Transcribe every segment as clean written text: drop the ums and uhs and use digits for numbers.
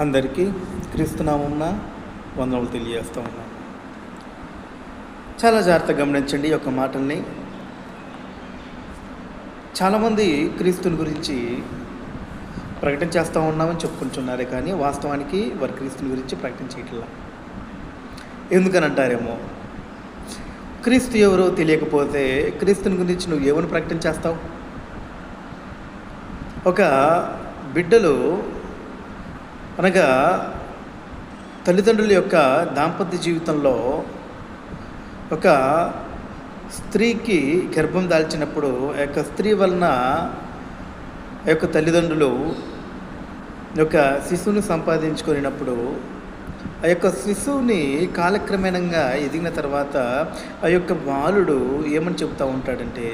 అందరికీ క్రీస్తునామమున వందనములు తెలియజేస్తూ ఉన్నాను. చాలా జాగ్రత్తగా గమనించండి ఈ యొక్క మాటల్ని. చాలామంది క్రీస్తుని గురించి ప్రకటన చేస్తూ ఉన్నామని చెప్పుకుంటున్నారే కానీ వాస్తవానికి వారు క్రీస్తుని గురించి ప్రకటన చేయట్లా. ఎందుకని అంటారేమో, క్రీస్తు ఎవరో తెలియకపోతే క్రీస్తుని గురించి నువ్వు ఏమని ప్రకటన చేస్తావు? ఒక బిడ్డలు అనగా తల్లిదండ్రుల యొక్క దాంపత్య జీవితంలో ఒక స్త్రీకి గర్భం దాల్చినప్పుడు ఆ యొక్క స్త్రీ వలన ఆ యొక్క తల్లిదండ్రులు యొక్క శిశువుని సంపాదించుకున్నప్పుడు ఆ యొక్క శిశువుని కాలక్రమేణంగా ఎదిగిన తర్వాత ఆ యొక్క బాలుడు ఏమని చెప్తూ ఉంటాడంటే,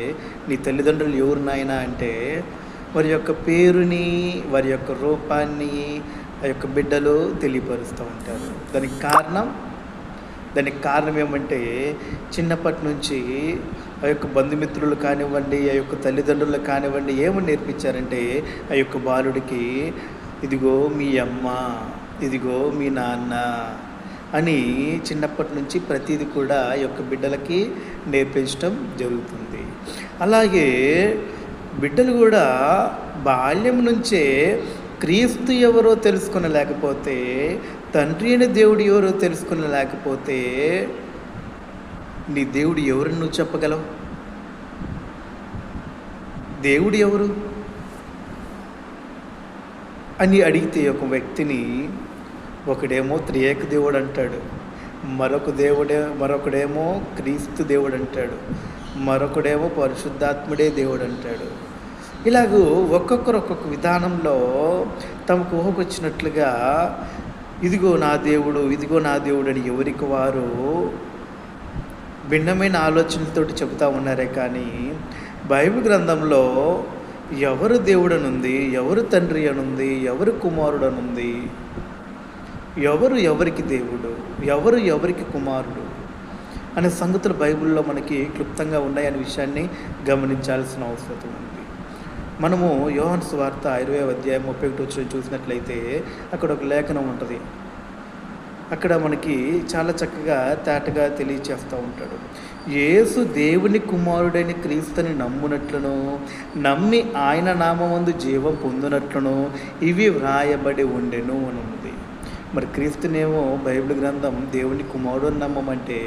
నీ తల్లిదండ్రులు ఎవరు నాయనా అంటే వారి యొక్క పేరుని వారి యొక్క రూపాన్ని ఆ యొక్క బిడ్డలు తెలియపరుస్తూ ఉంటారు. దానికి కారణం ఏమంటే చిన్నప్పటి నుంచి ఆ యొక్క బంధుమిత్రులు కానివ్వండి, ఆ యొక్క తల్లిదండ్రులు కానివ్వండి ఏమని నేర్పించారంటే, ఆ యొక్క బాలుడికి ఇదిగో మీ అమ్మ, ఇదిగో మీ నాన్న అని చిన్నప్పటి నుంచి ప్రతిదీ కూడా ఆ యొక్క బిడ్డలకి నేర్పించడం జరుగుతుంది. అలాగే బిడ్డలు కూడా బాల్యం నుంచే క్రీస్తు ఎవరో తెలుసుకొనలేకపోతే, తండ్రి అయిన దేవుడు ఎవరో తెలుసుకొనలేకపోతే నీ దేవుడు ఎవరని నువ్వు చెప్పగలవు? దేవుడు ఎవరు అని అడిగితే ఒక వ్యక్తిని ఒకడేమో త్రియేక దేవుడు అంటాడు, మరొకడేమో క్రీస్తు దేవుడు అంటాడు, మరొకడేమో పరిశుద్ధాత్ముడే దేవుడు అంటాడు. ఇలాగూ ఒక్కొక్కరు ఒక్కొక్క విధానంలో తమకు ఊహకొచ్చినట్లుగా ఇదిగో నా దేవుడు, ఇదిగో నా దేవుడు అని ఎవరికి వారు భిన్నమైన ఆలోచనలతోటి చెబుతూ ఉన్నారే కానీ బైబిల్ గ్రంథంలో ఎవరు దేవుడు అనుంది, ఎవరు తండ్రి అనుంది, ఎవరు కుమారుడు అనుంది, ఎవరు ఎవరికి దేవుడు, ఎవరు ఎవరికి కుమారుడు అనే సంగతులు బైబిల్లో మనకి క్లుప్తంగా ఉన్నాయనే విషయాన్ని గమనించాల్సిన అవసరం ఉంది. మనము యోహాను సువార్త 20వ అధ్యాయం 31 చూసినట్లయితే అక్కడ ఒక లేఖనం ఉంటుంది. అక్కడ మనకి చాలా చక్కగా తేటగా తెలియచేస్తూ ఉంటాడు. యేసు దేవుని కుమారుడైన క్రీస్తుని నమ్మునట్లును, నమ్మి ఆయన నామమందు జీవం పొందినట్లును ఇవి వ్రాయబడి ఉండెను అని ఉంది. మరి క్రీస్తునేమో బైబిల్ గ్రంథం దేవుని కుమారుడు అని నమ్మమంటే,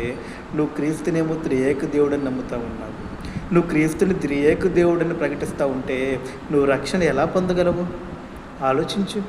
నువ్వు క్రీస్తునేమో త్రియేక దేవుడని నమ్ముతూ ఉన్నావు. నువ్వు క్రీస్తుని త్రియేక దేవుడిని ప్రకటిస్తూ ఉంటే నువ్వు రక్షణ ఎలా పొందగలవు? ఆలోచించు.